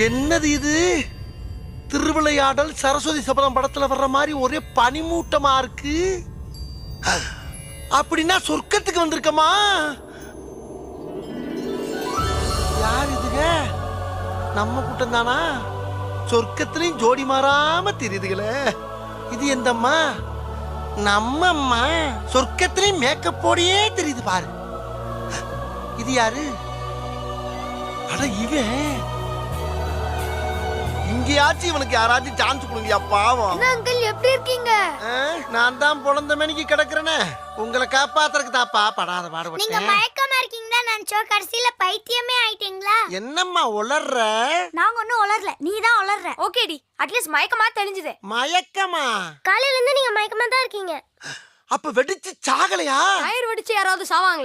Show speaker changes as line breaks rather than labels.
என்னது இது? திருவிளையாடல் சரஸ்வதி சபதம் படத்துல வர்ற மாதிரி ஒரே பனிமூட்டமா இருக்கு. அப்படின்னா சொர்க்கத்துக்கு வந்திருக்கமா? யார் இதுங்க? நம்ம கூட்டம் தானா? சொர்க்கத்திலையும் ஜோடி மாறாம தெரியுதுங்களே. இது எந்தம்மா? நம்ம அம்மா. சொர்க்கத்திலையும் மேக்கப்போடையே தெரியுது பாரு. இது யாரு? அட இவன். இங்கேயாச்சும் இவனுக்கு யாராச்சும் சான்ஸ் கொடுங்கயா பாவம்.
அங்கிள் எப்படி இருக்கீங்க?
நான் தான் பொழந்த மணிக்கு கிடக்குறேனே. உங்களை காப்பாத்துறதுக்கு தாப்பா படாத
நீங்க
பாடுபட்டேன்.
மயக்கமா இருக்கீங்களா நினைச்சோம், கடைசியில பைத்தியமே ஆயிட்டீங்களா?
என்னம்மா உளர்ற?
நாங்க ஒன்னும் உளரல, நீ தான் உளர்ற. ஓகேடி, அட்லீஸ்ட் மயக்கமா தெரிஞ்சது.
மயக்கமா?
காலையில இருந்து நீங்க மயக்கமா தான் இருக்கீங்க.
அப்ப வெடிச்சு சாகலையா?
டயர் வெடிச்சு யாராவது சாவாங்களா?